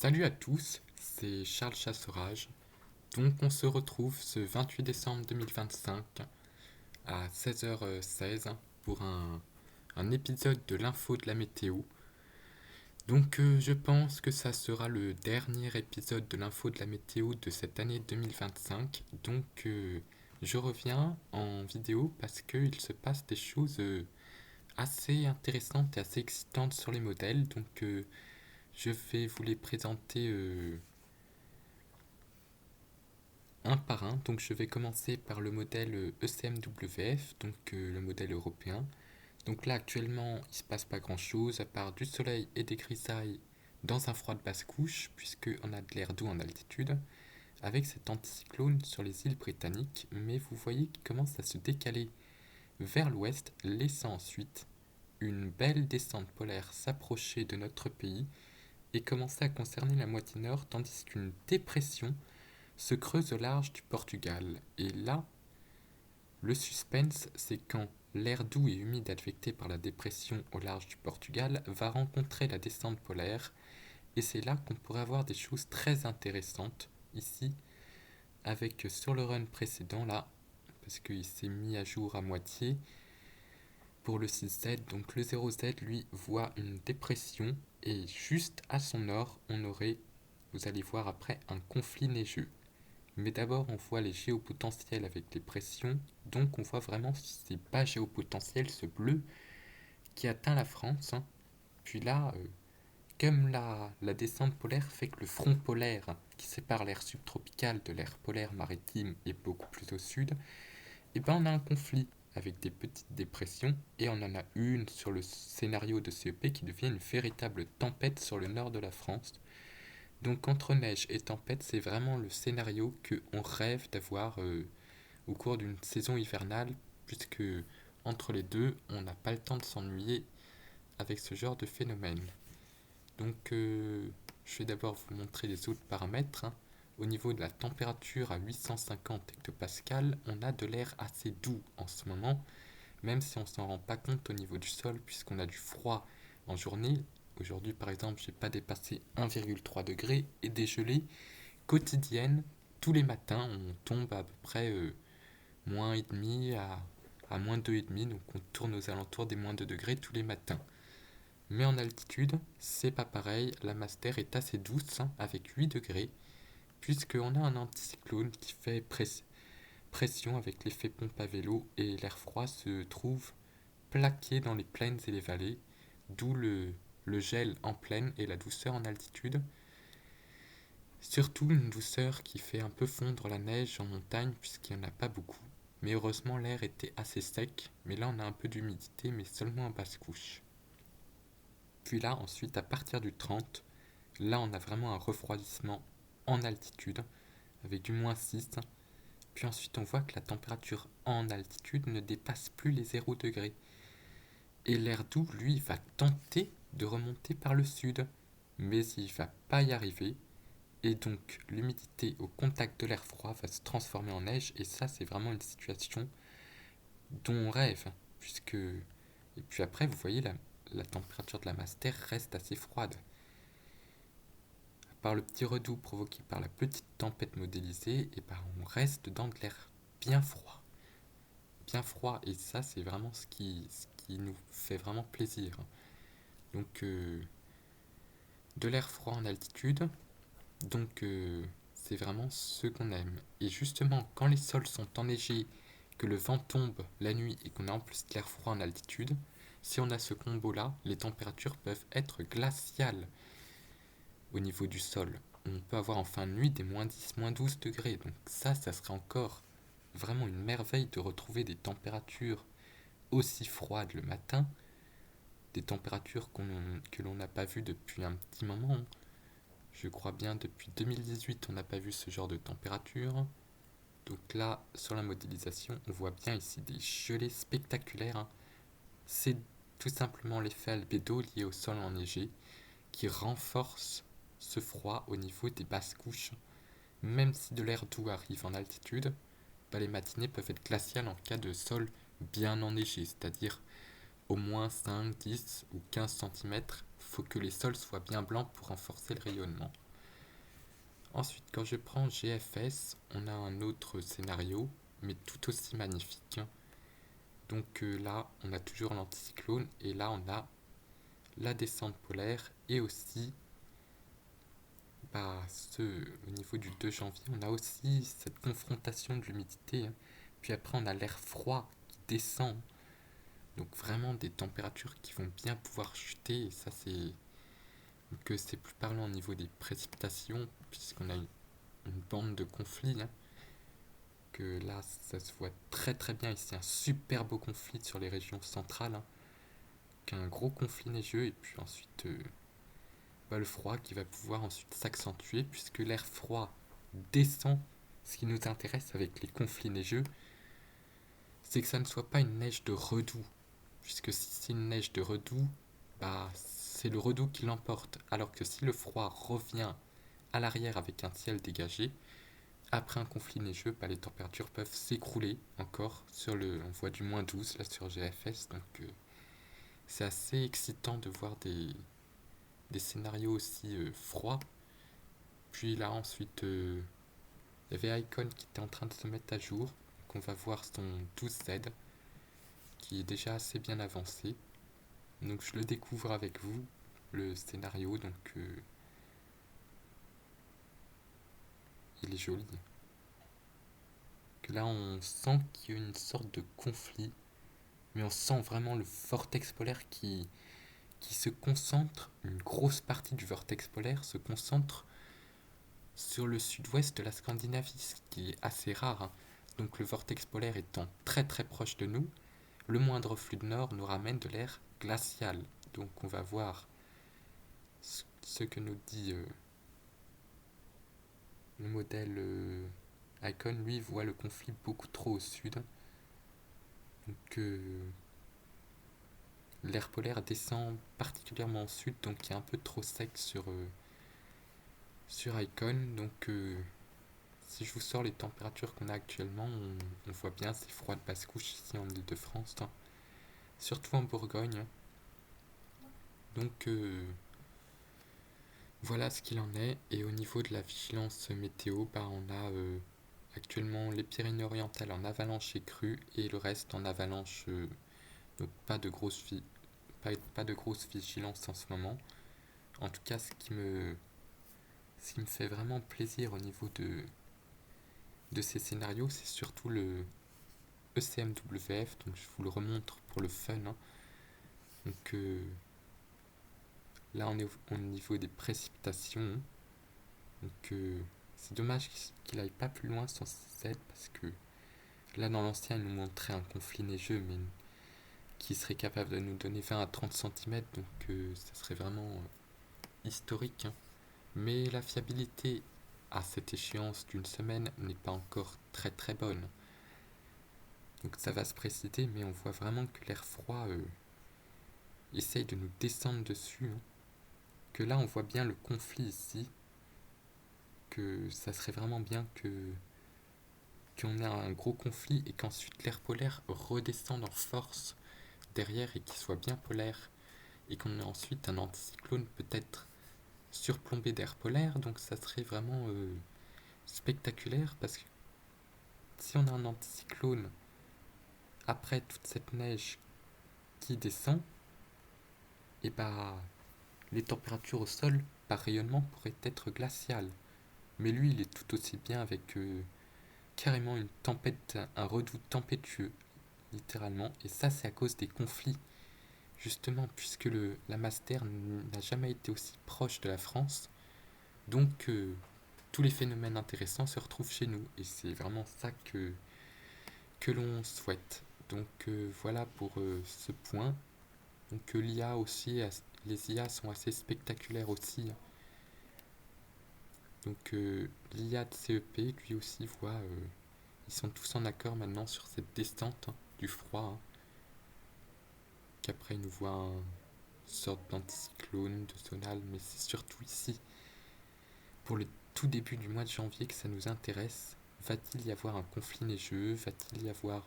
Salut à tous, c'est Charles Chasserage. Donc on se retrouve ce 28 décembre 2025 à 16h16 pour un épisode de l'info de la météo. Donc je pense que ça sera le dernier épisode de l'info de la météo de cette année 2025. Donc je reviens en vidéo parce qu'il se passe des choses assez intéressantes et assez excitantes sur les modèles. Donc je vais vous les présenter un par un. Donc je vais commencer par le modèle ECMWF, donc le modèle européen. Donc là actuellement il se passe pas grand chose à part du soleil et des grisailles dans un froid de basse couche, puisqu'on a de l'air doux en altitude, avec cet anticyclone sur les îles britanniques, mais vous voyez qu'il commence à se décaler vers l'ouest, laissant ensuite une belle descente polaire s'approcher de notre pays et commencer à concerner la moitié nord, tandis qu'une dépression se creuse au large du Portugal. Et là, le suspense, c'est quand l'air doux et humide affecté par la dépression au large du Portugal va rencontrer la descente polaire, et c'est là qu'on pourrait avoir des choses très intéressantes ici, avec sur le run précédent là, parce qu'il s'est mis à jour à moitié, pour le 6Z, donc le 0Z lui voit une dépression, et juste à son nord, on aurait, vous allez voir après, un conflit neigeux. Mais d'abord, on voit les géopotentiels avec les pressions. Donc, on voit vraiment ces bas géopotentiels, ce bleu qui atteint la France, hein. Puis là, comme la descente polaire fait que le front polaire qui sépare l'air subtropical de l'air polaire maritime est beaucoup plus au sud, et ben on a un conflit avec des petites dépressions, et on en a une sur le scénario de CEP qui devient une véritable tempête sur le nord de la France. Donc entre neige et tempête, c'est vraiment le scénario que on rêve d'avoir au cours d'une saison hivernale, puisque entre les deux, on n'a pas le temps de s'ennuyer avec ce genre de phénomène. Donc je vais d'abord vous montrer les autres paramètres, hein. Au niveau de la température à 850 hectopascales, on a de l'air assez doux en ce moment, même si on s'en rend pas compte au niveau du sol, puisqu'on a du froid en journée. Aujourd'hui par exemple, j'ai pas dépassé 1,3 degré, et des gelées quotidiennes. Tous les matins, on tombe à peu près moins et demi à moins 2,5, donc on tourne aux alentours des moins 2 degrés tous les matins. Mais en altitude, c'est pas pareil, la Master est assez douce, hein, avec 8 degrés, puisqu'on a un anticyclone qui fait pression avec l'effet pompe à vélo, et l'air froid se trouve plaqué dans les plaines et les vallées, d'où le gel en plaine et la douceur en altitude. Surtout une douceur qui fait un peu fondre la neige en montagne puisqu'il n'y en a pas beaucoup. Mais heureusement l'air était assez sec, mais là on a un peu d'humidité mais seulement en basse couche. Puis là ensuite à partir du 30, là on a vraiment un refroidissement en altitude avec du moins 6. Puis ensuite on voit que la température en altitude ne dépasse plus les 0 degrés. Et l'air doux lui va tenter de remonter par le sud, mais il va pas y arriver. Et donc l'humidité au contact de l'air froid va se transformer en neige, et ça c'est vraiment une situation dont on rêve, puisque... Et puis après vous voyez la température de la Master reste assez froide. À part le petit redout provoqué par la petite tempête modélisée, et ben on reste dans de l'air bien froid. Bien froid, et ça c'est vraiment ce qui nous fait vraiment plaisir. Donc de l'air froid en altitude, donc c'est vraiment ce qu'on aime. Et justement, quand les sols sont enneigés, que le vent tombe la nuit et qu'on a en plus de l'air froid en altitude, si on a ce combo-là, les températures peuvent être glaciales au niveau du sol. On peut avoir en fin de nuit des moins 10, moins 12 degrés. Donc ça serait encore vraiment une merveille de retrouver des températures aussi froides le matin, des températures que l'on n'a pas vues depuis un petit moment. Je crois bien depuis 2018, on n'a pas vu ce genre de température. Donc là, sur la modélisation, on voit bien ici des gelées spectaculaires, hein. C'est tout simplement l'effet albédo lié au sol enneigé qui renforce ce froid au niveau des basses couches. Même si de l'air doux arrive en altitude, bah, les matinées peuvent être glaciales en cas de sol bien enneigé, c'est-à-dire au moins 5, 10 ou 15 cm. Il faut que les sols soient bien blancs pour renforcer le rayonnement. Ensuite, quand je prends GFS, on a un autre scénario, mais tout aussi magnifique. Donc là, on a toujours l'anticyclone et là, on a la descente polaire et aussi, au niveau du 2 janvier, on a aussi cette confrontation de l'humidité, hein. Puis après, on a l'air froid qui descend. Donc vraiment des températures qui vont bien pouvoir chuter. Et ça, c'est plus parlant au niveau des précipitations, puisqu'on a une bande de conflit, hein, que là, ça se voit très très bien ici. Un super beau conflit sur les régions centrales, hein, qu'un gros conflit neigeux. Et puis ensuite, le froid qui va pouvoir ensuite s'accentuer, puisque l'air froid descend. Ce qui nous intéresse avec les conflits neigeux, c'est que ça ne soit pas une neige de redoux. Puisque si c'est une neige de redoux, c'est le redoux qui l'emporte. Alors que si le froid revient à l'arrière avec un ciel dégagé, après un conflit neigeux, les températures peuvent s'écrouler encore. On voit du -12 là sur GFS, donc c'est assez excitant de voir des scénarios aussi froids. Puis là ensuite, il y avait Icon qui était en train de se mettre à jour. Donc on va voir son 12Z qui est déjà assez bien avancé. Donc je le découvre avec vous, le scénario, donc il est joli. Que là on sent qu'il y a une sorte de conflit, mais on sent vraiment le vortex polaire qui se concentre, une grosse partie du vortex polaire se concentre sur le sud-ouest de la Scandinavie, ce qui est assez rare, hein. Donc le vortex polaire étant très très proche de nous, le moindre flux de nord nous ramène de l'air glacial. Donc on va voir ce que nous dit le modèle Icon. Lui voit le conflit beaucoup trop au sud. Donc l'air polaire descend particulièrement au sud, donc il est un peu trop sec sur Icon. Donc si je vous sors les températures qu'on a actuellement, on voit bien c'est froid de basse couche ici en Ile-de-France, hein. Surtout en Bourgogne. Donc voilà ce qu'il en est. Et au niveau de la vigilance météo, on a actuellement les Pyrénées-Orientales en avalanche et crue et le reste en avalanche. Donc pas de grosse vigilance en ce moment. En tout cas, ce qui me fait vraiment plaisir au niveau de ces scénarios, c'est surtout le ECMWF. Donc je vous le remontre pour le fun, hein. Donc là, on est au niveau des précipitations. Donc c'est dommage qu'il aille pas plus loin sur Z parce que là dans l'ancien il nous montrait un conflit neigeux mais qui serait capable de nous donner 20 à 30 cm, donc ça serait vraiment historique, hein. Mais la fiabilité à cette échéance d'une semaine n'est pas encore très très bonne. Donc ça va se préciter, mais on voit vraiment que l'air froid essaye de nous descendre dessus, hein. Que là on voit bien le conflit ici, que ça serait vraiment bien qu'on ait un gros conflit et qu'ensuite l'air polaire redescende en force derrière et qu'il soit bien polaire et qu'on ait ensuite un anticyclone peut-être surplombé d'air polaire, donc ça serait vraiment spectaculaire parce que si on a un anticyclone après toute cette neige qui descend, et les températures au sol par rayonnement pourraient être glaciales. Mais lui il est tout aussi bien avec carrément une tempête, un redout tempétueux littéralement, et ça c'est à cause des conflits, justement, puisque la masse d'air n'a jamais été aussi proche de la France, donc tous les phénomènes intéressants se retrouvent chez nous, et c'est vraiment ça que l'on souhaite. Donc voilà pour ce point. Donc l'IA aussi, les IA sont assez spectaculaires aussi. Donc l'IA de CEP, lui aussi voit, ils sont tous en accord maintenant sur cette descente, hein, du froid, hein, qu'après ils nous voient une sorte d'anticyclone, de zonal, mais c'est surtout ici, pour le tout début du mois de janvier, que ça nous intéresse. Va-t-il y avoir un conflit neigeux? Va-t-il y avoir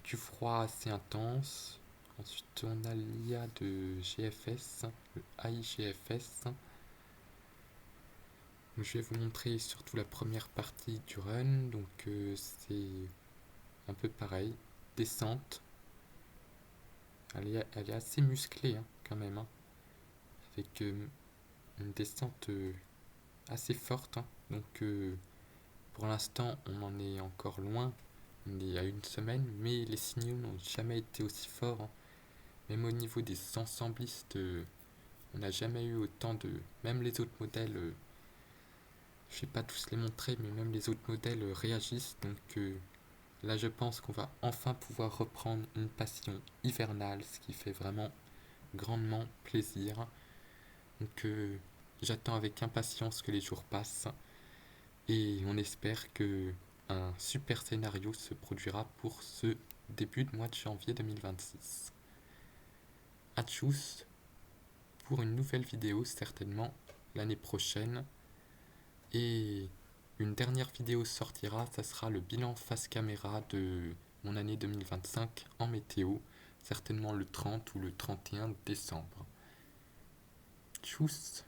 du froid assez intense? Ensuite, on a l'IA de GFS, le AIGFS. Donc, je vais vous montrer surtout la première partie du run. Donc c'est un peu pareil. Descente. Elle est assez musclée hein, quand même. Hein, avec une descente assez forte. Hein. Donc pour l'instant on en est encore loin. On est à une semaine. Mais les signaux n'ont jamais été aussi forts. Hein. Même au niveau des ensemblistes, on n'a jamais eu autant de... Même les autres modèles, je ne vais pas tous les montrer, mais même les autres modèles réagissent. Donc là, je pense qu'on va enfin pouvoir reprendre une passion hivernale, ce qui fait vraiment grandement plaisir. Donc j'attends avec impatience que les jours passent et on espère que un super scénario se produira pour ce début de mois de janvier 2026. A tchuss pour une nouvelle vidéo certainement l'année prochaine. Et une dernière vidéo sortira, ça sera le bilan face caméra de mon année 2025 en météo, certainement le 30 ou le 31 décembre. Tchuss!